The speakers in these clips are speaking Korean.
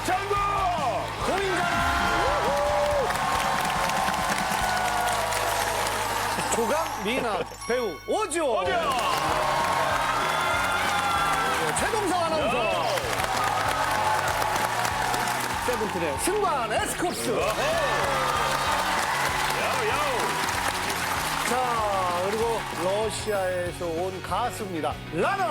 정국! 조강, 미나, 배우, 오지호. 최동성 아나운서. 세븐틴의 승관 에스쿱스. 자, 그리고 러시아에서 온 가수입니다. 라나.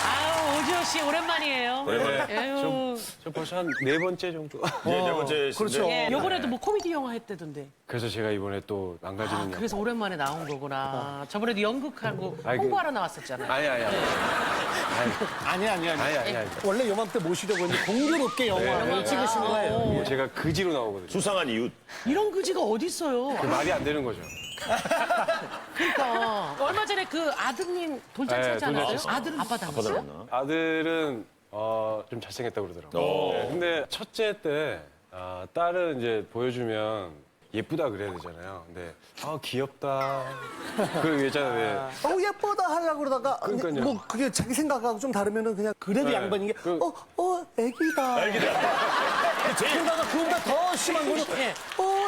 아유, 오지호 씨 오랜만이에요. 오랜만에. 아유, 저 벌써 한 네 번째 정도. 네 번째. 그렇죠. 예, 요번에도 뭐 코미디 영화 했대던데. 그래서 제가 이번에 또 망가지는 영. 그래서 오랜만에 나온 거구나. 저번에도 연극하고 아이, 홍보하러 나왔었잖아요. 아니. 아니. 원래 요맘때 모시려고 했는데 공교롭게 영화를 찍으신 거예요. 제가 그지로 나오거든요. 수상한 이웃. 이런 그지가 어디 있어요? 말이 안 되는 거죠. 그러니까 얼마 전에 그 아드님 돌잔치 네, 하지 않았어요? 돌잔치 아들은 아빠 닮았어요? 닮았나? 아들은 좀 잘생겼다고 그러더라고요. 네, 근데 첫째 때 딸은 이제 보여주면 예쁘다 그래야 되잖아요. 근데 귀엽다. 그 예전에 예쁘다 하려고 그러다가 그러니까요. 뭐 그게 자기 생각하고 좀 다르면은 그냥 그래도 네. 양반인 게 애기다. 그러다가 그거보다 더 심한 거는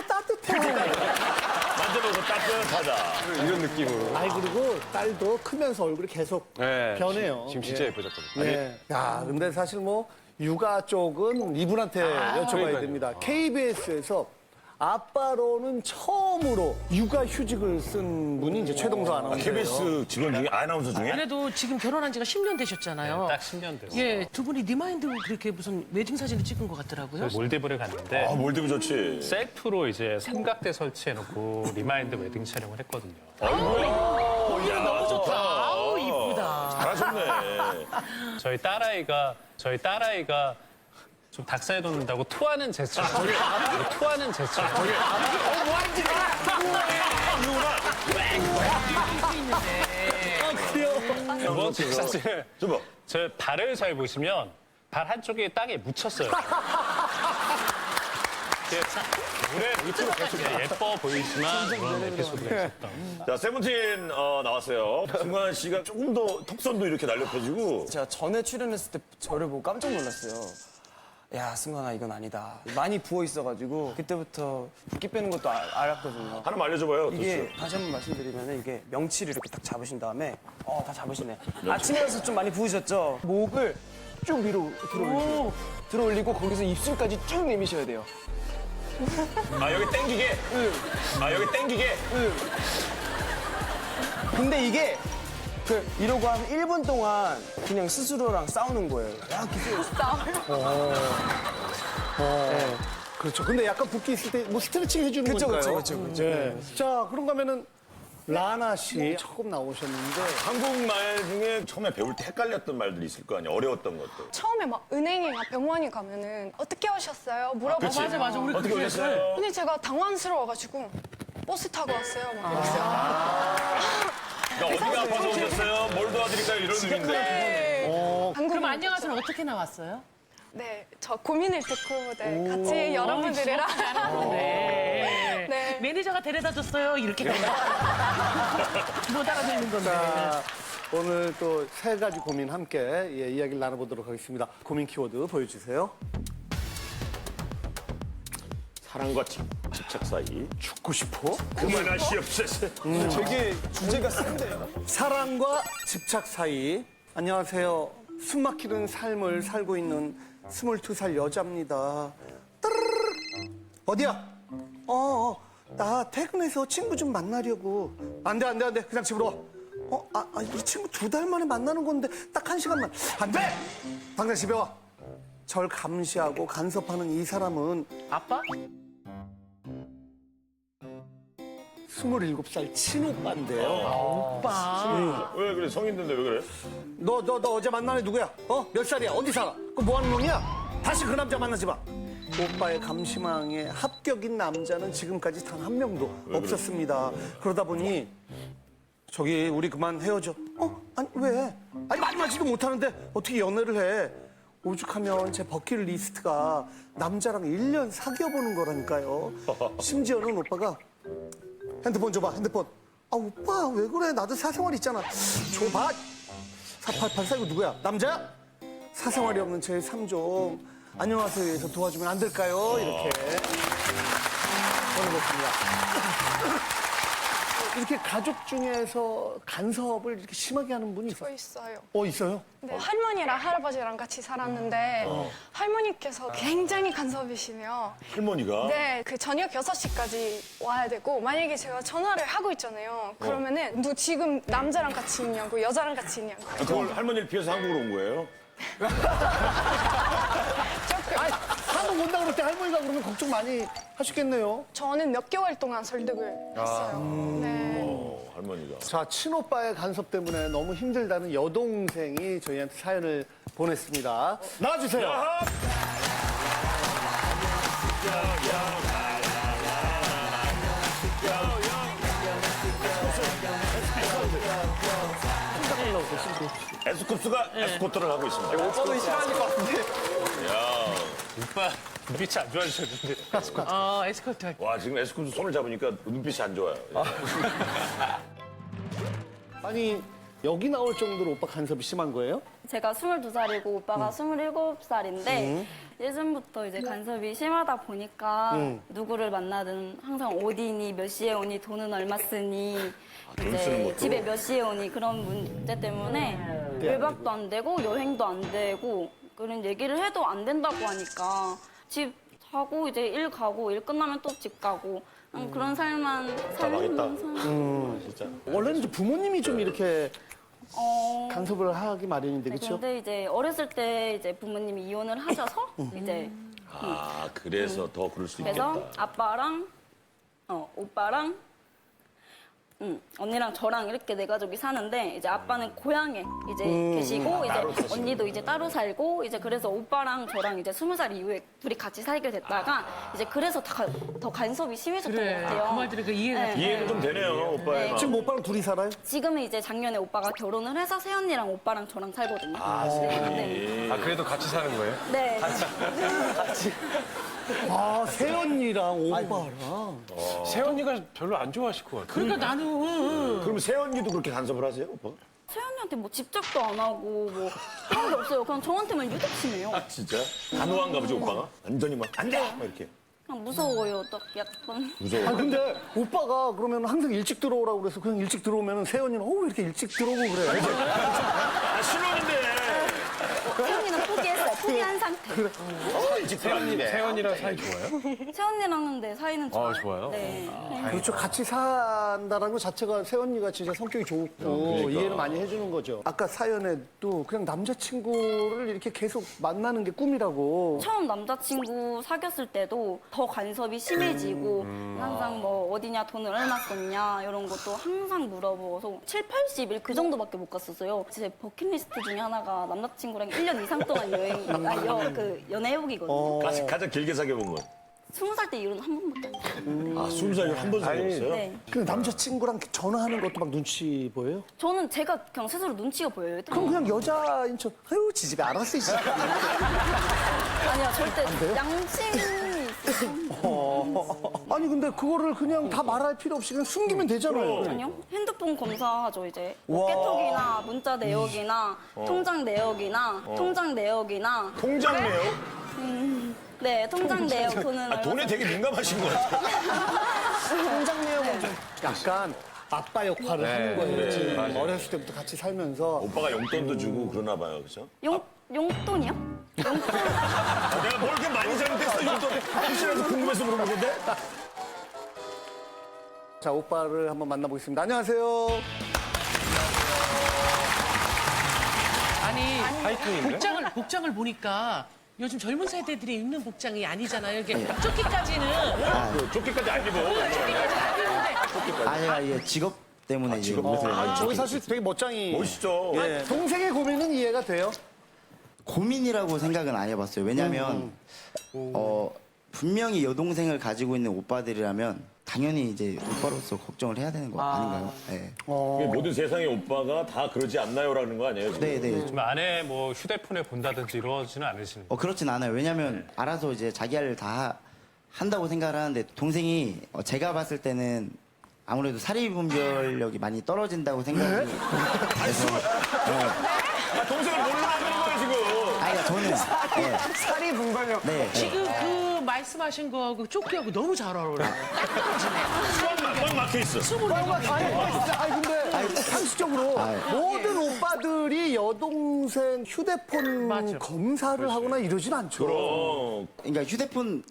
따뜻해. 만져보고 따뜻하다. 이런 느낌으로. 아이 그리고 딸도 크면서 얼굴이 계속 네, 변해요. 지금 진짜 예뻐졌거든요. 네. 야, 근데 사실 뭐 육아 쪽은 이분한테 여쭤봐야 그러니까요. 됩니다. KBS에서 아빠로는 처음으로 육아 휴직을 쓴 분이 이제 최동서 아나운서예요. KBS 직원 중에 아나운서 중에? 그래도 지금 결혼한 지가 10년 되셨잖아요. 딱 10년 됐어요. 예, 두 분이 리마인드 그렇게 무슨 웨딩 사진을 찍은 것 같더라고요. 몰디브를 갔는데 몰디브 좋지. 셀프로 이제 삼각대 설치해놓고 리마인드 웨딩 촬영을 했거든요. 너무 좋다. 아우, 이쁘다. 잘하셨네. 저희 딸아이가 좀 닭살 돋는다고 토하는 제스처. 토하는 제스처. 두 번째 사실 저봐. 제 발을 잘 보시면 발 한쪽이 땅에 묻혔어요. 물에 밑으로 계속 예뻐 보이지만 그런 에피소드가 있었던. 자, 세븐틴 나왔어요. 승관 씨가 조금 더 턱선도 이렇게 날렵해지고. 제가 전에 출연했을 때 저를 보고 깜짝 놀랐어요. 야, 승관아, 이건 아니다. 많이 부어 있어가지고 그때부터 붓기 빼는 것도 알았거든요. 하나 알려줘봐요. 이게 다시 한번 말씀드리면 이게 명치를 이렇게 딱 잡으신 다음에 다 잡으시네. 아침에 가서 좀 많이 부으셨죠? 목을 쭉 위로 들어올리고 거기서 입술까지 쭉 내미셔야 돼요. 여기 땡기게. 여기 땡기게. 근데 이게 이러고 한 1분 동안 그냥 스스로랑 싸우는 거예요. 야, 기술. 그렇죠. 근데 약간 붓기 있을 때 뭐 스트레칭 해주는 그쵸, 거니까요. 그쵸. 네. 자, 그런가 하면은 라나 씨 처음 나오셨는데 한국말 중에 처음에 배울 때 헷갈렸던 말들이 있을 거 아니야. 어려웠던 것들. 처음에 막 은행이나 병원에 가면은 어떻게 오셨어요? 물어보시면 맞아. 우리 어떻게 그게 오셨어요? 근데 제가 당황스러워가지고 버스 타고 왔어요. 막 이랬어요. 그러니까 어디가 아파서 오셨어요? 뭘 도와드릴까요? 이런 의미인데. 그럼 안녕하세요 어떻게 나왔어요? 네, 저 고민을 듣고 같이 여러분들이랑 네. 네. 매니저가 데려다 줬어요. 이렇게 못 알아듣는 건데. 자, 오늘 또 세 가지 고민 함께 이야기를 나눠보도록 하겠습니다. 고민 키워드 보여주세요. 사랑과 집착 사이. 죽고 싶어? 그만하시옵소서. 되게 주제가 센데요. 사랑과 집착 사이. 안녕하세요. 숨막히는 삶을 살고 있는 22살 여자입니다. 따르르르. 어디야? 나 퇴근해서 친구 좀 만나려고. 안 돼. 그냥 집으로 와. 이 친구 2달 만에 만나는 건데 딱 1시간만. 안 돼! 당장 집에 와. 절 감시하고 간섭하는 이 사람은 아빠? 27살 친오빠인데요. 오빠. 왜 그래? 성인인데 왜 그래? 너 어제 만난 애 누구야? 몇 살이야? 어디 살아? 그 뭐 하는 놈이야? 다시 그 남자 만나지 마. 오빠의 감시망에 합격인 남자는 지금까지 단 한 명도 없었습니다. 그러다 보니 저기 우리 그만 헤어져. 아니 왜? 아니 말 맞지도 못하는데 어떻게 연애를 해? 오죽하면 제 버킷리스트가 남자랑 1년 사귀어보는 거라니까요. 심지어는 오빠가 핸드폰 줘봐, 핸드폰. 오빠 왜 그래? 나도 사생활 있잖아. 줘봐. 4884 이거 누구야? 남자야? 사생활이 없는 제 3종 안녕하세요에서 도와주면 안 될까요? 이렇게 보내봤습니다. 이렇게 가족 중에서 간섭을 이렇게 심하게 하는 분이 있어요? 있어요. 있어요? 네, 할머니랑 할아버지랑 같이 살았는데 할머니께서 굉장히 간섭이시며 할머니가? 네, 그 저녁 6시까지 와야 되고 만약에 제가 전화를 하고 있잖아요. 그러면은 너 지금 남자랑 같이 있냐고 여자랑 같이 있냐고. 그걸 할머니를 피해서 한국으로 온 거예요? 아니, 한국 온다 그럴 때 할머니가 그러면 걱정 많이 하셨겠네요. 저는 몇 개월 동안 설득을 했어요. 네. 할머니가. 자, 친오빠의 간섭 때문에 너무 힘들다는 여동생이 저희한테 사연을 보냈습니다. 나와주세요. 에스쿱스가 에스코트를 하고 있습니다. 오빠도 싫어하실 것 같은데. 오빠 눈빛이 안 좋아지셨는데. 에스컬트 할 때. 와, 지금 에스쿱스 손을 잡으니까 눈빛이 안 좋아요. 아니, 여기 나올 정도로 오빠 간섭이 심한 거예요? 제가 22살이고 오빠가 27살인데 예전부터 이제 간섭이 심하다 보니까 누구를 만나든 항상 어디니, 몇 시에 오니, 돈은 얼마 쓰니, 이제 집에 몇 시에 오니 그런 문제 때문에 외박도 안 되고 여행도 안 되고 그런 얘기를 해도 안 된다고 하니까 집 자고 이제 일 가고 일 끝나면 또 집 가고 그런 삶만 살면서 진짜. 원래는 이제 부모님이 좀 이렇게 간섭을 하기 마련인데, 네, 그렇죠? 근데 이제 어렸을 때 이제 부모님이 이혼을 하셔서 이제 아, 그래서 더 그럴 수 그래서 있겠다. 아빠랑 오빠랑 언니랑 저랑 이렇게 네 가족이 사는데 이제 아빠는 고향에 이제 계시고 이제 언니도 이제 따로 살고 이제 그래서 오빠랑 저랑 이제 20살 이후에 둘이 같이 살게 됐다가 이제 그래서 더 간섭이 심해졌던 것 그래. 같아요. 그 말 들으니까 이해가 돼. 이해는 좀 되네요, 오빠의. 지금 오빠랑 둘이 살아요? 지금은 이제 작년에 오빠가 결혼을 해서 새언니랑 오빠랑 저랑 살거든요. 네. 아, 그래도 같이 사는 거예요? 네. 아, 새언니랑 오빠랑. 세연이가 별로 안 좋아하실 것 같아요. 그러니까 나는 그럼 세연이도 그렇게 간섭을 하세요, 오빠? 새언니한테 뭐 집착도 안 하고 뭐 하는 게 없어요. 그냥 저한테만 유독 심해요. 진짜? 단호한가 보지, 오빠가? 완전히 막, 안 돼! 막 이렇게. 그냥 무서워요. 딱 약간. 무서워. 아, 근데 오빠가 그러면 항상 일찍 들어오라고 그래서 그냥 일찍 들어오면 새언니는 왜 이렇게 일찍 들어오고 그래? 아, 신혼인데! 새언니는 포기했어요. 포기한 상태. 일찍 들어왔는데. 세연이랑 사이 좋아요? 새언니랑은 네, 사이는 좋아요. 좋아요? 네. 그렇죠. 같이 산다라는 것 자체가 새언니가 진짜 성격이 좋고 그러니까. 이해를 많이 해주는 거죠. 아까 사연에도 그냥 남자친구를 이렇게 계속 만나는 게 꿈이라고. 처음 남자친구 사귀었을 때도 더 간섭이 심해지고 항상 뭐 어디냐 돈을 얼마 썼냐 이런 것도 항상 물어보고서 7, 80일 그 정도밖에 못 갔었어요. 제 버킷리스트 중에 하나가 남자친구랑 1년 이상 동안 연애해보기거든요. 가장 길게 사귀어본 건? 20살 때 이후로는 한 번밖에 안 했어요. 20살 한 번 사귀었어요? 네. 근데 남자친구랑 전화하는 것도 막 눈치 보여요? 저는 제가 그냥 스스로 눈치가 보여요. 그럼 그냥 여자인 척, 아유, 지집에 알았어, 이 집. 아니요, 절대 양심이 있어요. 아니, 근데 그거를 그냥 다 말할 필요 없이 그냥 숨기면 되잖아요. 아니요. 핸드폰 검사하죠, 이제. 깨톡이나 문자 내역이나 통장 내역이나 통장 내역이나 통장 내요? 네, 통장 내역 돈은 아, 돈에 되게 민감하신 것 같아요. 통장 내역은 좀 약간 아빠 역할을 하는 거예요. 지금 맞아요. 어렸을 때부터 같이 살면서. 오빠가 용돈도 주고 그러나 봐요, 그죠? 용돈이요? 내가 뭘 이렇게 많이 잘못했어, 용돈. 혹시라도 궁금해서 물어본 건데? 자, 오빠를 한번 만나보겠습니다. 안녕하세요. 아니 파이팅인데? 복장을 보니까 요즘 젊은 세대들이 입는 복장이 아니잖아요. 이게 조끼까지는 조끼까지 안 입어. 아니라 이게 직업 때문에 이제 저기 사실 되게 멋쟁이. 멋있죠? 예. 동생의 고민은 이해가 돼요? 고민이라고 생각은 안 해봤어요. 왜냐하면 분명히 여동생을 가지고 있는 오빠들이라면 당연히 이제 오빠로서 걱정을 해야 되는 거 아닌가요? 네. 모든 세상의 오빠가 다 그러지 않나요라는 거 아니에요? 지금? 네. 좀 안에 뭐 휴대폰에 본다든지 이러지는 않으시는 거예요? 그렇진 않아요. 왜냐하면 알아서 이제 자기 할 일 다 한다고 생각을 하는데 동생이 제가 봤을 때는 아무래도 사리 분별력이 많이 떨어진다고 생각이 돼서 동생을 몰라하는 거예요, 지금. 아니, 그러니까 저는. 네. 살이 분발력. 네. 지금 그 말씀하신 거하고 조끼하고 너무 잘 어울려요. 딱 떨어지네. 꽉 막혀 있어. 숨을 내고 아니 근데 상식적으로 모든 오빠들이 여동생 휴대폰 맞아. 검사를 하거나 이러진 않죠. 그러니까 휴대폰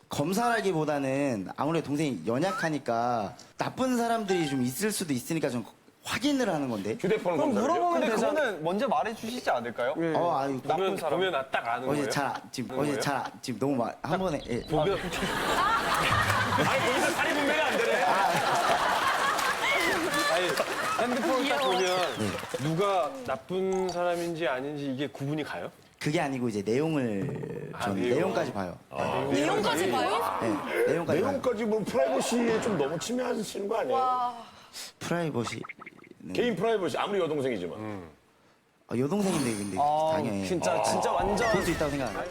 검사라기보다는 아무래도 동생이 연약하니까 나쁜 사람들이 좀 있을 수도 있으니까 좀 확인을 하는 건데. 휴대폰 그럼 검사를요? 물어보면 근데 되잖아. 그거는 먼저 말해주시지 않을까요? 아유, 보면 딱 아는 거예요. 지금 너무 한 번에. 예. 보면 아니, 거기서 살이 분배가 안 되네. 아니 핸드폰을 딱 보면 누가 나쁜 사람인지 아닌지 이게 구분이 가요? 그게 아니고 이제 내용을 전 내용. 내용까지 봐요. 내용까지 봐요? 네, 내용까지 봐요. 내용까지 뭐 프라이버시에 좀 너무 침해하시는 거 아니에요? 프라이버시. 개인 프라이버시, 아무리 여동생이지만. 여동생인데 근데 당연히 진짜 완전. 볼 수 있다고 생각해요.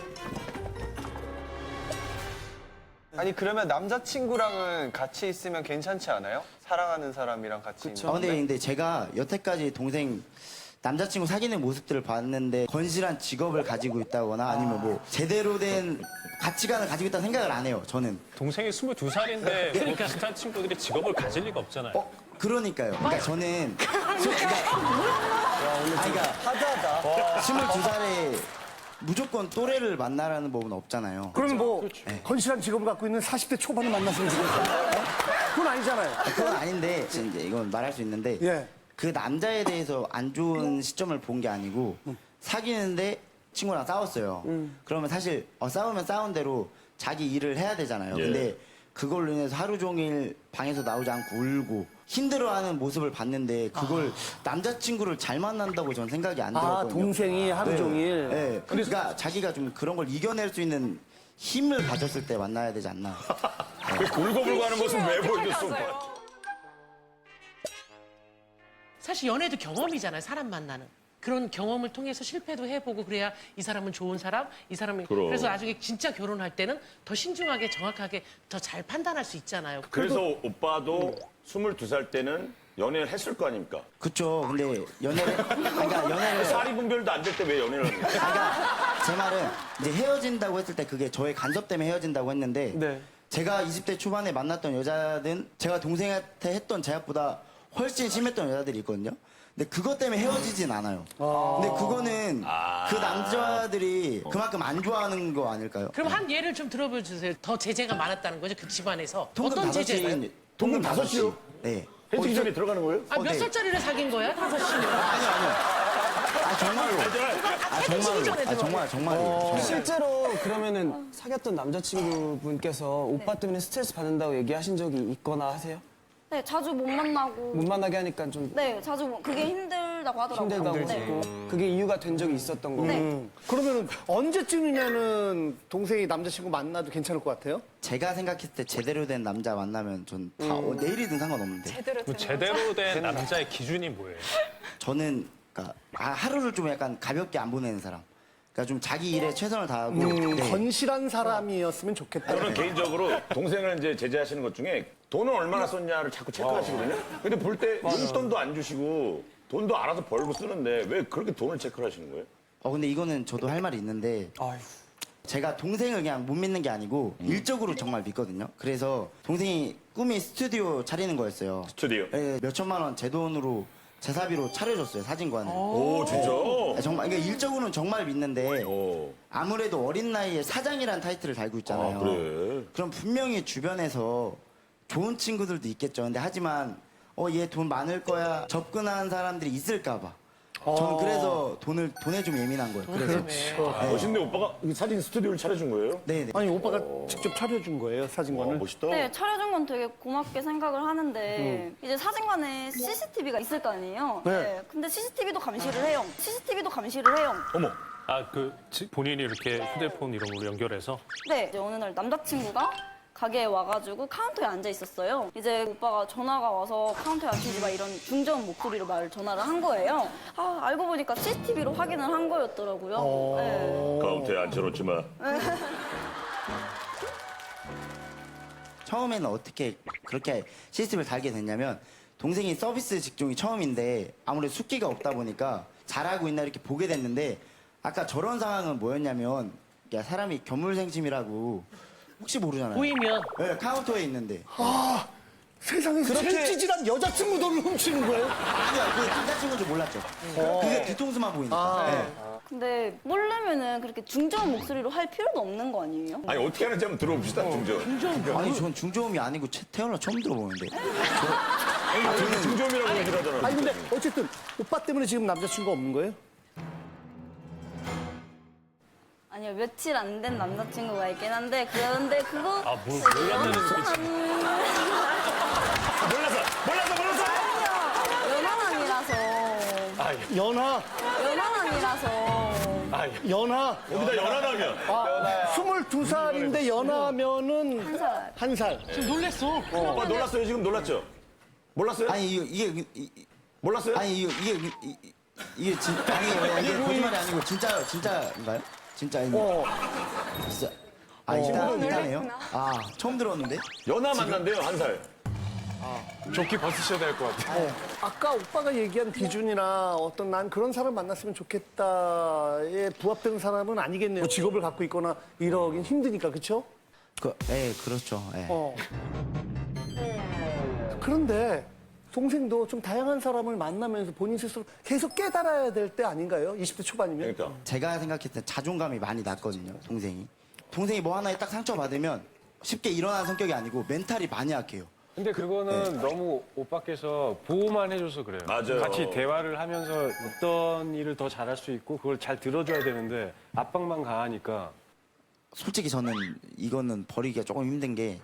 아니 그러면 남자친구랑은 같이 있으면 괜찮지 않아요? 사랑하는 사람이랑 같이 있는. 근데 제가 여태까지 동생 남자친구 사귀는 모습들을 봤는데 건실한 직업을 가지고 있다거나 아니면 뭐 제대로 된 가치관을 가지고 있다는 생각을 안 해요. 저는. 동생이 22살인데 그러니까 비슷한 친구들이 직업을 가질 리가 없잖아요. 그러니까요. 그러니까 저는 그러니까 22살에 무조건 또래를 만나라는 법은 없잖아요. 그럼 뭐 건실한 직업을 갖고 있는 40대 초반을 만났으면 좋겠어요. 그건 아니잖아요. 그건 아닌데 이제 이건 말할 수 있는데 예. 그 남자에 대해서 안 좋은 시점을 본 게 아니고 사귀는데 친구랑 싸웠어요. 그러면 사실 싸우면 싸운 대로 자기 일을 해야 되잖아요. 예. 근데 그걸로 인해서 하루 종일 방에서 나오지 않고 울고 힘들어하는 모습을 봤는데 그걸 남자친구를 잘 만난다고 전 생각이 안 들었거든요. 동생이 하루 종일. 네. 그러니까 자기가 좀 그런 걸 이겨낼 수 있는 힘을 가졌을 때 만나야 되지 않나. 울고불고 하는 모습 왜 보여줬어? 사실 연애도 경험이잖아요. 사람 만나는. 그런 경험을 통해서 실패도 해보고 그래야 이 사람은 좋은 사람, 이 사람이 그럼. 그래서 나중에 진짜 결혼할 때는 더 신중하게 정확하게 더 잘 판단할 수 있잖아요. 그래서 오빠도 22살 때는 연애를 했을 거 아닙니까? 그쵸. 근데 연애를 사리 분별도 안 될 때 왜 연애를 하는 거야? 그러니까 제 말은 이제 헤어진다고 했을 때 그게 저의 간섭 때문에 헤어진다고 했는데 네. 제가 20대 초반에 만났던 여자든 제가 동생한테 했던 제약보다 훨씬 심했던 여자들이 있거든요. 근데 그것 때문에 헤어지진 않아요. 근데 그거는 그 남자들이 그만큼 안 좋아하는 거 아닐까요? 그럼 한 예를 좀 들어봐 주세요. 더 제재가 많았다는 거죠, 그 집안에서. 어떤 통금 제재예요? 5시. 통금 5시요? 네. 해지기 전에 들어가는 거예요? 아, 몇 네. 살짜리를 사귄 거야? 5시면. 정말로. 해지기 전에 정말로. 실제로 그러면은 사귀었던 남자친구분께서 오빠 때문에 스트레스 받는다고 얘기하신 적이 있거나 하세요? 네, 자주 못 만나고. 못 만나게 하니까 좀 네, 그게 힘들다고 하더라고요. 힘들다고 네. 했고 그게 이유가 된 적이 있었던 거고. 네. 그러면 언제쯤이면은 동생이 남자친구 만나도 괜찮을 것 같아요? 제가 생각했을 때 제대로 된 남자 만나면 전 다 내일이든 상관없는데 제대로 된 제대로 된 남자의 기준이 뭐예요? 저는 그러니까 하루를 좀 약간 가볍게 안 보내는 사람. 그러니까 좀 자기 일에 최선을 다하고 네. 건실한 사람이었으면 좋겠다. 저는 개인적으로 동생을 이제 제재하시는 것 중에 돈을 얼마나 썼냐를 자꾸 체크하시거든요. 근데 볼 때 용돈도 안 주시고 돈도 알아서 벌고 쓰는데 왜 그렇게 돈을 체크를 하시는 거예요? 근데 이거는 저도 할 말이 있는데 아휴. 제가 동생을 그냥 못 믿는 게 아니고 일적으로 정말 믿거든요. 그래서 동생이 꿈이 스튜디오 차리는 거였어요. 스튜디오. 네, 몇 천만 원 제 돈으로 제 사비로 차려줬어요, 사진관을. 오, 진짜? 정말 그러니까 일적으로는 정말 믿는데 오. 아무래도 어린 나이에 사장이라는 타이틀을 달고 있잖아요. 그래. 그럼 분명히 주변에서 좋은 친구들도 있겠죠. 근데 하지만 얘 돈 많을 거야 접근하는 사람들이 있을까 봐. 저는 그래서 돈에 좀 예민한 거예요. 그래서 멋있는데 오빠가 이 사진 스튜디오를 차려준 거예요? 네네. 아니 오빠가 직접 차려준 거예요 사진관을. 멋있다. 네, 차려준 건 되게 고맙게 생각을 하는데 이제 사진관에 CCTV가 있을 거 아니에요. 네. 근데 CCTV도 감시를 해요. CCTV도 감시를 해요. 어머. 아, 본인이 이렇게 휴대폰 이런 걸로 연결해서 네, 이제 어느 날 남자친구가 가게에 와가지고 카운터에 앉아 있었어요. 이제 오빠가 전화가 와서 카운터에 앉히지 마 이런 중저음 목소리로 전화를 한 거예요. 알고 보니까 CCTV로 확인을 한 거였더라고요. 네. 카운터에 앉혀놓지만. 처음에는 어떻게 그렇게 CCTV를 달게 됐냐면 동생이 서비스 직종이 처음인데 아무래도 숙기가 없다 보니까 잘하고 있나 이렇게 보게 됐는데 아까 저런 상황은 뭐였냐면 야, 사람이 견물생심이라고 혹시 모르잖아요. 보이면 네, 카운터에 있는데 세상에서 제일 찌질한 여자친구 돈을 훔치는 거예요? 아니요, 그 남자친구인 줄 몰랐죠. 그게 뒤통수만 보이니까. 네. 근데 모르면은 그렇게 중저음 목소리로 할 필요도 없는 거 아니에요? 아니 어떻게 하는지 한번 들어봅시다 중저. 아니 전 중저음이 아니고 태어나 처음 들어보는데. 저는 중저음이라고 얘기를 하잖아요. 아니 근데 어쨌든 오빠 때문에 지금 남자친구가 없는 거예요? 아니요, 며칠 안 된 남자친구가 있긴 한데 그런데 그거 몰랐다는 몰랐어. 연하남이라서 연하, 연하. 여기다 연하라면. 22살인데 연하면은 한 살. 한 살. 지금 놀랬어. 오빠 놀랐어요 지금 놀랐죠? 몰랐어요? 아니 몰랐어요? 아니 이게 이게 거짓말이 아니고 진짜인가요? 진짜인가요? 진짜. 아 일단해요? 아 처음 들었는데? 연하 만난대요 한 살. 조끼 벗으셔야 될 것 같아요. 아까 오빠가 얘기한 기준이나 어떤 난 그런 사람 만났으면 좋겠다에 부합되는 사람은 아니겠네요. 뭐 직업을 갖고 있거나 이러긴 힘드니까, 그렇죠? 그렇죠. 예. 그런데 동생도 좀 다양한 사람을 만나면서 본인 스스로 계속 깨달아야 될 때 아닌가요? 20대 초반이면? 그러니까. 제가 생각했을 때 자존감이 많이 낮거든요, 동생이 뭐 하나에 딱 상처받으면 쉽게 일어나는 성격이 아니고 멘탈이 많이 약해요. 근데 그거는 너무 오빠께서 보호만 해줘서 그래요. 맞아요. 같이 대화를 하면서 어떤 일을 더 잘할 수 있고 그걸 잘 들어줘야 되는데 압박만 가하니까. 솔직히 저는 이거는 버리기가 조금 힘든 게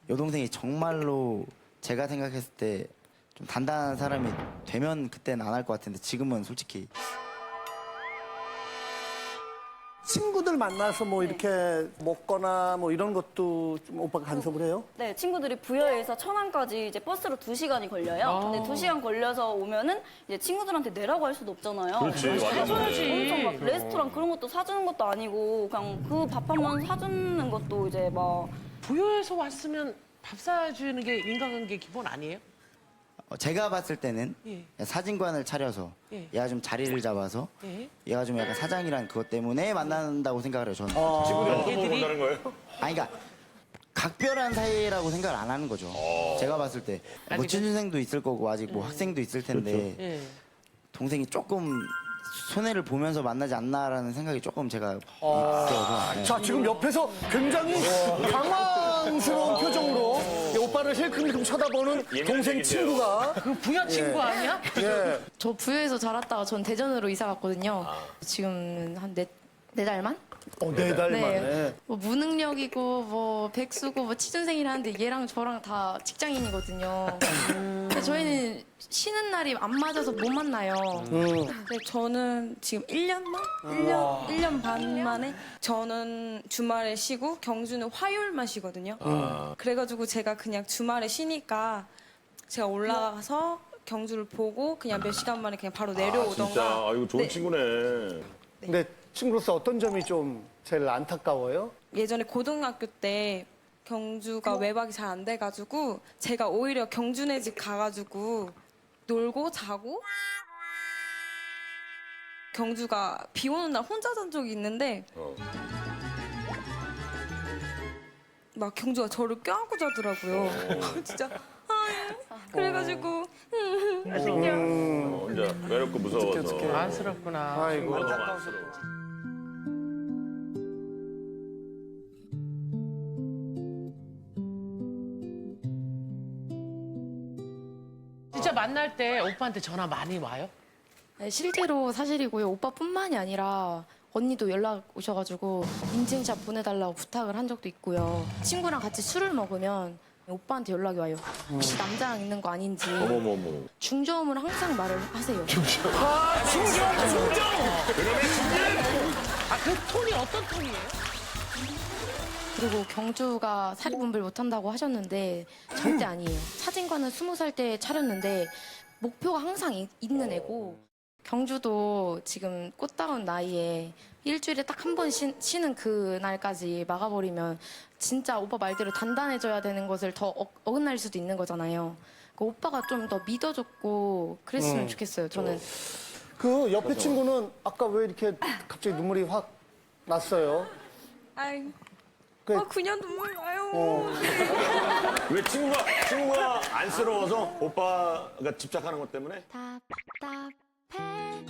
여동생이 정말로 제가 생각했을 때 좀 단단한 사람이 되면 그때는 안 할 것 같은데 지금은 솔직히 친구들 만나서 뭐 이렇게 먹거나 뭐 이런 것도 좀 오빠가 간섭을 해요? 네, 친구들이 부여에서 천안까지 이제 버스로 2시간이 걸려요. 근데 2시간 걸려서 오면은 이제 친구들한테 내라고 할 수도 없잖아요. 그렇지, 맞아. 엄청 막 레스토랑 그런 것도 사주는 것도 아니고 그냥 그 밥 한 번 사주는 것도 이제 막 부여에서 왔으면 밥 사주는 게 인간관계 기본 아니에요? 제가 봤을 때는 예. 사진관을 차려서 예. 얘가 좀 자리를 잡아서 예. 얘가 좀 약간 사장이란 그것 때문에 만난다고 생각을 해요, 저는. 친구들 어떤 거 얘들이- 본다는 거예요? 아니, 그러니까 각별한 사이라고 생각을 안 하는 거죠. 제가 봤을 때 뭐 아니, 취준생도 있을 거고 아직 뭐 학생도 있을 텐데 예. 동생이 조금 손해를 보면서 만나지 않나라는 생각이 조금 제가 있어서. 네. 자, 지금 옆에서 굉장히 당황스러운 표정으로 이 오빠를 힐끔힐끔 쳐다보는 동생 얘기인데요. 친구가 그 부여 친구 아니야? 예. 저 부여에서 자랐다가 전 대전으로 이사 갔거든요. 지금 한 네 달만? 4달 만에. 뭐 무능력이고 뭐 백수고 뭐 취준생이라는데 얘랑 저랑 다 직장인이거든요. 근데 저희는 쉬는 날이 안 맞아서 못 만나요. 근데 저는 지금 1년 반 만에 저는 주말에 쉬고 경주는 화요일만 쉬거든요. 그래가지고 제가 그냥 주말에 쉬니까 제가 올라가서 경주를 보고 그냥 몇 시간 만에 그냥 바로 내려오던가. 진짜 아 이거 좋은 네. 친구네. 근데 친구로서 어떤 점이 좀 제일 안타까워요? 예전에 고등학교 때 경주가 외박이 잘 안 돼가지고 제가 오히려 경주네 집 가가지고 놀고 자고 경주가 비 오는 날 혼자 잔 적이 있는데 막 경주가 저를 껴안고 자더라고요. 진짜 그래가지고 혼자 외롭고 무서워서. 안쓰럽구나. 아이고. 너무 안쓰러워. 진짜 만날 때 오빠한테 전화 많이 와요? 네, 실제로 사실이고요. 오빠뿐만이 아니라 언니도 연락 오셔가지고 인증샷 보내달라고 부탁을 한 적도 있고요. 친구랑 같이 술을 먹으면 오빠한테 연락이 와요. 혹시 남자랑 있는 거 아닌지. 어머머머. 중저음을 항상 말을 하세요. 아, 그 톤이 어떤 톤이에요? 그리고 경주가 사리분별 못한다고 하셨는데 절대 아니에요. 사진관은 20살 때 차렸는데 목표가 항상 있는 애고 경주도 지금 꽃다운 나이에 일주일에 딱 한 번 쉬는 그 날까지 막아버리면 진짜 오빠 말대로 단단해져야 되는 것을 더 어긋날 수도 있는 거잖아요. 그 오빠가 좀 더 믿어줬고 그랬으면 좋겠어요. 저는 그 옆에 친구는 아까 왜 이렇게 갑자기 눈물이 확 났어요? 아이, 그- 그냥 눈물 나요. 왜 친구가 안쓰러워서 오빠가 집착하는 것 때문에? 답답해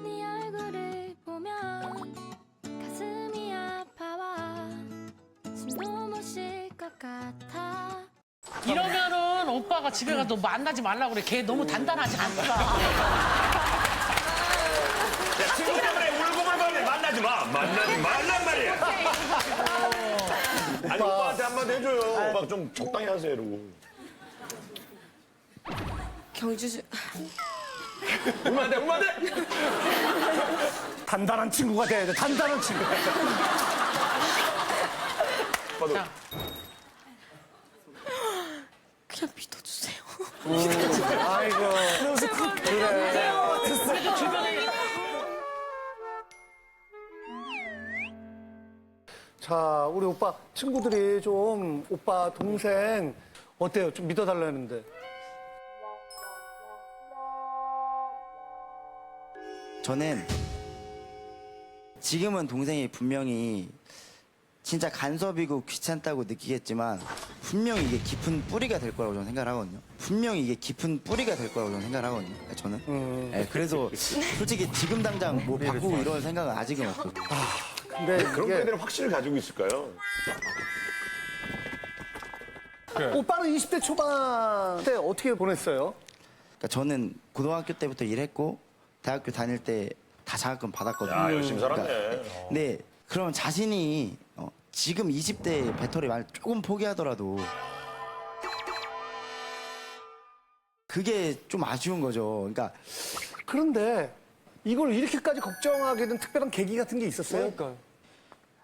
네 얼굴을 보면 가슴이 아파와 숨도 못 쉴 것 같아. 이러면은 오빠가 집에 가서 너 만나지 말라고 그래. 걔 너무 단단하지 않다. 야, 친구 때문에 울고불고 만나지 마. 만나지 말란 말이야. 아니, 오빠한테 한마디 해줘요. 오빠 좀 적당히 하세요, 이러고. 경주 울면 안 돼, 울면 안 돼! 단단한 친구가 돼야 돼. 단단한 친구. 오빠도. 자. 그냥 믿어주세요. 아이고. 그래도 주변에 자, 우리 오빠 친구들이 좀 오빠 동생 어때요? 좀 믿어달라는데. 저는 지금은 동생이 분명히 진짜 간섭이고 귀찮다고 느끼겠지만 분명히 이게 깊은 뿌리가 될 거라고 저는 생각을 하거든요. 분명히 이게 깊은 뿌리가 될 거라고 저는 생각을 하거든요. 저는. 네, 그래서 솔직히 지금 당장 뭐 바꾸고 이런 생각은 아직은 없거든요. 근데 그런 거에 대한 확신을 가지고 있을까요? 오빠는 20대 초반 때 어떻게 보냈어요? 그러니까 저는 고등학교 때부터 일했고 대학교 다닐 때 다 장학금 받았거든요. 야, 열심히 살았네. 네, 그러면 자신이 지금 20대 배터리만 조금 포기하더라도 그게 좀 아쉬운 거죠. 그러니까 그런데 이걸 이렇게까지 걱정하게 된 특별한 계기 같은 게 있었어요? 그러니까요.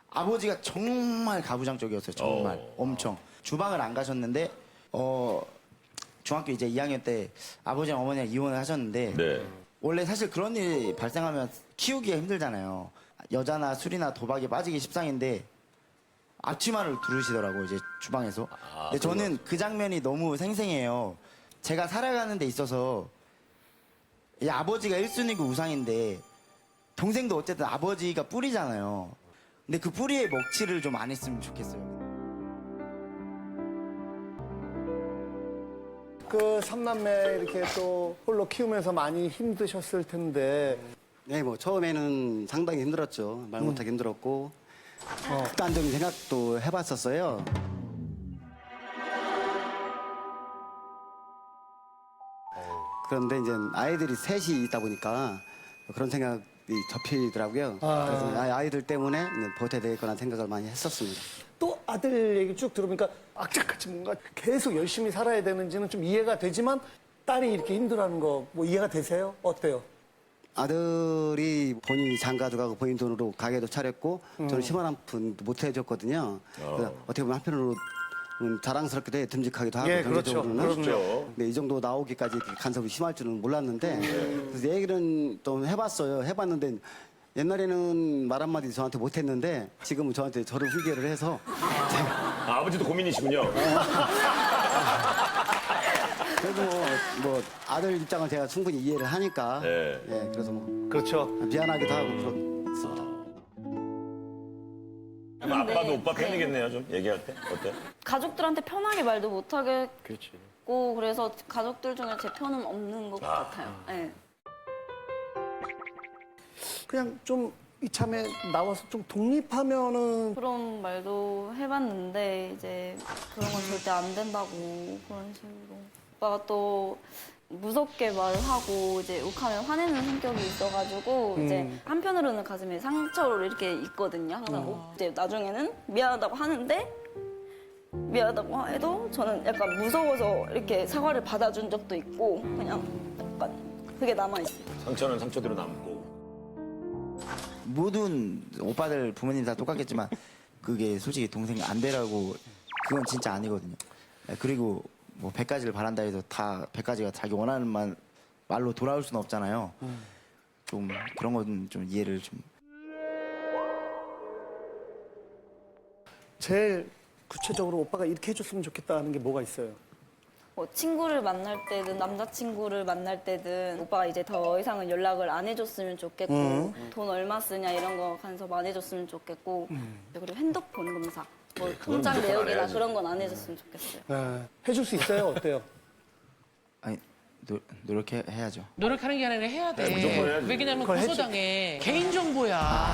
아버지가 정말 가부장적이었어요. 정말 엄청. 주방을 안 가셨는데 중학교 이제 2학년 때 아버지랑 어머니가 이혼을 하셨는데 네. 원래 사실 그런 일이 발생하면 키우기가 힘들잖아요. 여자나 술이나 도박에 빠지기 십상인데 앞치마를 두르시더라고요, 이제 주방에서. 근데 저는 그 장면이 너무 생생해요. 제가 살아가는 데 있어서 이 아버지가 1순위고 우상인데 동생도 어쨌든 아버지가 뿌리잖아요. 근데 그 뿌리의 먹칠을 좀 안 했으면 좋겠어요. 그 삼남매 이렇게 또 홀로 키우면서 많이 힘드셨을 텐데 네, 뭐 처음에는 상당히 힘들었죠. 말 못하기 힘들었고 극단적인 생각도 해봤었어요. 그런데 이제 아이들이 셋이 있다 보니까 그런 생각이 접히더라고요. 그래서 아이들 때문에 버텨야 되겠구나 생각을 많이 했었습니다. 또 아들 얘기 쭉 들어보니까 악착같이 뭔가 계속 열심히 살아야 되는지는 좀 이해가 되지만 딸이 이렇게 힘들어하는 거 뭐 이해가 되세요? 어때요? 아들이 본인이 장가도 가고 본인 돈으로 가게도 차렸고 저는 10원 한 푼도 못 해줬거든요. 그래서 어떻게 보면 한편으로 자랑스럽게도 해, 듬직하기도 하고 예, 그렇죠. 경제적으로는. 그럼요. 근데 이 정도 나오기까지 이렇게 간섭이 심할 줄은 몰랐는데 그래서 얘기는 좀 해봤어요. 해봤는데 옛날에는 말 한마디 저한테 못했는데 지금은 저한테 저를 훈계를 해서 아버지도 고민이시군요. 그래도 뭐 아들 입장을 제가 충분히 이해를 하니까 네. 예, 그래서 뭐 그렇죠. 미안하기도 하고 그렇습니다. 그럼 아빠도 오빠 편이겠네요, 좀 얘기할 때. 어때? 가족들한테 편하게 말도 못 하겠고 그렇지. 그래서 가족들 중에 제 편은 없는 것 같아요. 네. 그냥 좀 이참에 나와서 좀 독립하면은 그런 말도 해봤는데 이제 그런 건 절대 안 된다고 그런 식으로 오빠가 또 무섭게 말을 하고 이제 욱하면 화내는 성격이 있어가지고 이제 한편으로는 가슴에 상처로 이렇게 있거든요. 항상 이제 나중에는 미안하다고 하는데 미안하다고 해도 저는 약간 무서워서 이렇게 사과를 받아준 적도 있고 그냥 약간 그게 남아있어요. 상처는 상처대로 남고. 모든 오빠들 부모님 다 똑같겠지만 그게 솔직히 동생 안 되라고 그건 진짜 아니거든요. 그리고 뭐 100가지를 바란다 해서 다 100가지가 자기 원하는 말로 돌아올 수는 없잖아요. 좀 그런 건 좀 이해를 좀. 제일 구체적으로 오빠가 이렇게 해줬으면 좋겠다 하는 게 뭐가 있어요? 뭐 친구를 만날 때든 남자친구를 만날 때든 오빠가 이제 더 이상은 연락을 안 해줬으면 좋겠고 돈 얼마 쓰냐 이런 거 간섭 안 해줬으면 좋겠고 그리고 핸드폰 검사 뭐 통장 무조건 안 내역이나 해야지. 그런 건 안 해줬으면 좋겠어요. 네. 해줄 수 있어요? 어때요? 아니 노력해야죠. 노력하는 게 아니라 해야 돼. 무조건 해야지. 왜냐면 그걸 해야지. 고소당해. 개인정보야.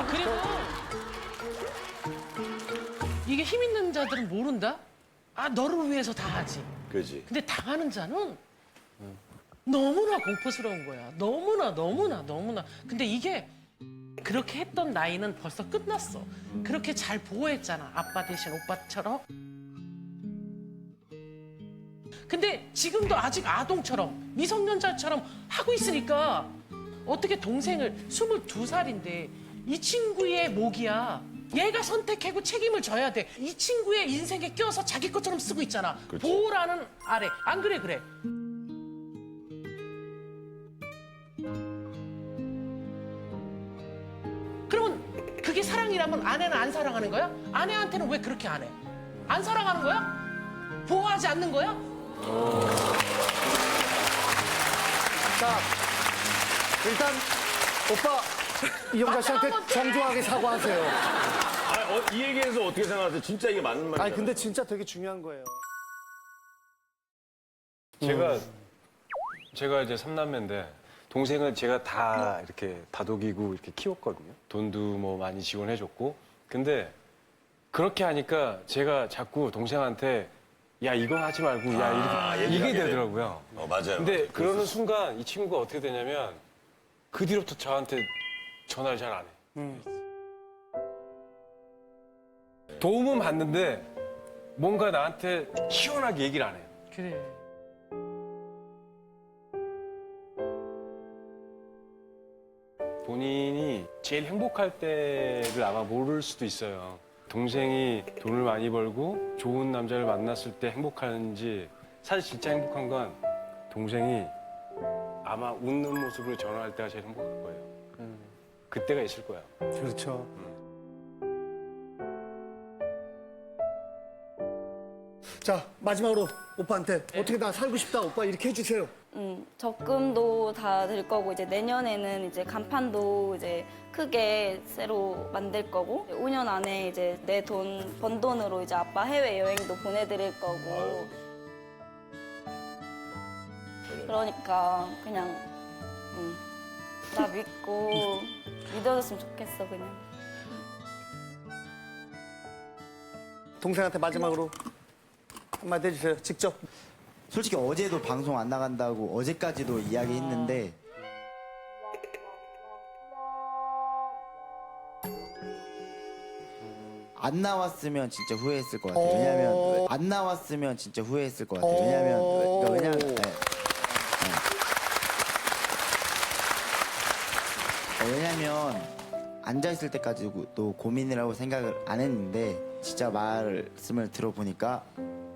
그리고 이게 힘 있는 자들은 모른다? 아, 너를 위해서 다 하지. 그지. 근데 당하는 자는 너무나 공포스러운 거야. 너무나. 근데 이게 그렇게 했던 나이는 벌써 끝났어. 그렇게 잘 보호했잖아. 아빠 대신 오빠처럼. 근데 지금도 아직 아동처럼 미성년자처럼 하고 있으니까 어떻게 동생을 22살인데 이 친구의 목이야. 얘가 선택하고 책임을 져야 돼. 이 친구의 인생에 껴서 자기 것처럼 쓰고 있잖아. 그렇지. 보호라는 아래. 안 그래, 그래. 그러면 그게 사랑이라면 아내는 안 사랑하는 거야? 아내한테는 왜 그렇게 안 해? 안 사랑하는 거야? 보호하지 않는 거야? 자, 일단 오빠 이영자 씨한테 정중하게 사과하세요. 이 얘기에서 어떻게 생각하세요? 진짜 이게 맞는 말이에요? 아니 근데 진짜 되게 중요한 거예요. 제가 이제 3남매인데 동생은 제가 다 이렇게 다독이고 이렇게 키웠거든요. 돈도 뭐 많이 지원해줬고. 근데 그렇게 하니까 제가 자꾸 동생한테 야 이거 하지 말고 야 이렇게 이게 되더라고요. 맞아요. 근데 그러는 순간 이 친구가 어떻게 되냐면 그 뒤로부터 저한테 전화를 잘 안 해. 도움은 받는데 뭔가 나한테 시원하게 얘기를 안 해요. 그래. 본인이 제일 행복할 때를 아마 모를 수도 있어요. 동생이 돈을 많이 벌고 좋은 남자를 만났을 때 행복한지 사실 진짜 행복한 건 동생이 아마 웃는 모습으로 전화할 때가 제일 행복할 거예요. 그때가 있을 거야. 그렇죠. 자, 마지막으로 오빠한테 어떻게 나 살고 싶다 오빠 이렇게 해주세요. 적금도 다 될 거고 이제 내년에는 이제 간판도 이제 크게 새로 만들 거고 5년 안에 이제 내 돈 번 돈으로 이제 아빠 해외 여행도 보내드릴 거고 그러니까 그냥 나 믿고 믿어줬으면 좋겠어 그냥. 동생한테 마지막으로 한마디 해주세요. 직접. 솔직히 어제도 방송 안 나간다고 어제까지도 이야기했는데 안 나왔으면 진짜 후회했을 것 같아요. 왜냐면 안 나왔으면 진짜 후회했을 것 같아요. 왜냐면 왜냐면 앉아 있을 때까지도 고민이라고 생각을 안 했는데 진짜 말씀을 들어보니까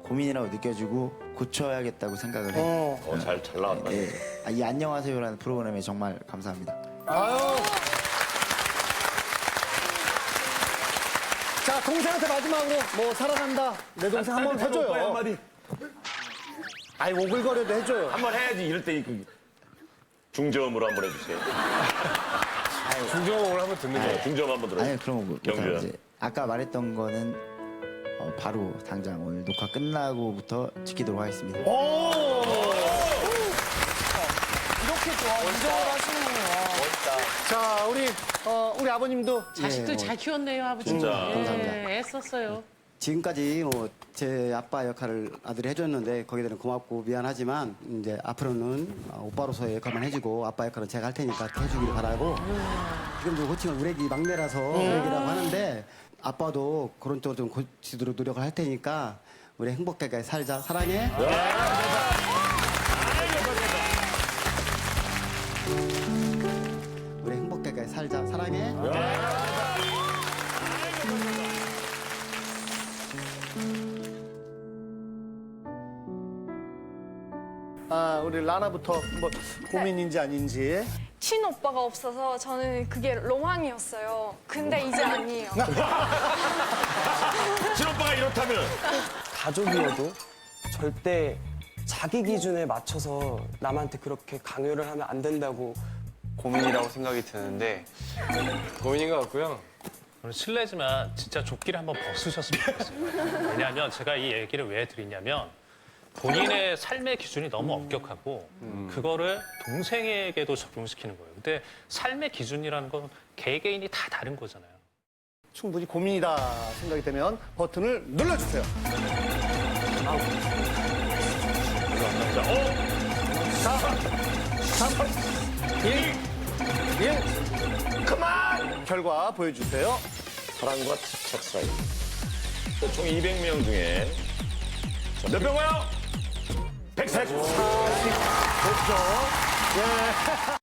고민이라고 느껴지고 고쳐야겠다고 생각을 해요. 잘 나왔다. 예. 이 안녕하세요라는 프로그램에 정말 감사합니다. 아유. 자, 동생한테 마지막으로 뭐 사랑한다. 내 동생 한 번 해줘요. 한마디. 아이, 오글거려도 해줘요. 한번 해야지. 이럴 때 중저음으로 한번 해주세요. 중저음을 한번 듣는 거예요. 중저음 한번 들어요. 아니 그런 거 경주야. 못하고 이제 아까 말했던 거는 바로 당장 오늘 녹화 끝나고부터 지키도록 하겠습니다. 이렇게 좋아 인정을 하시는구나. 자, 우리 아버님도 자식들 잘 키웠네요, 아버지. 진짜. 감사합니다. 애썼어요. 지금까지 제 아빠 역할을 아들이 해줬는데 거기에 대해서 고맙고 미안하지만 이제 앞으로는 오빠로서의 역할만 해주고 아빠 역할은 제가 할 테니까 해주기를 바라고 지금도 호칭을 우레기 막내라서 우레기라고 하는데 아빠도 그런 쪽으로 좀 고치도록 노력을 할 테니까 우리 행복하게 살자. 사랑해. 우리 행복하게 살자. 사랑해. 우리 라나부터 뭐 고민인지 아닌지. 친오빠가 없어서 저는 그게 로망이었어요. 근데 이제 아니에요. 친오빠가 이렇다면 가족이어도 절대 자기 기준에 맞춰서 남한테 그렇게 강요를 하면 안 된다고 고민이라고 생각이 드는데 고민인 것 같고요. 저는 실례지만 진짜 조끼를 한번 벗으셨으면 좋겠어요. 왜냐하면 제가 이 얘기를 왜 드리냐면 본인의 삶의 기준이 너무 엄격하고 그거를 동생에게도 적용시키는 거예요. 근데 삶의 기준이라는 건 개개인이 다 다른 거잖아요. 충분히 고민이다 생각이 되면 버튼을 눌러주세요. 자, 5, 4, 3, 2, 1. 그만! 결과 보여주세요. 사랑과 집착 사이. 총 200명 중에 몇 명 와요? 140. 45점. 예.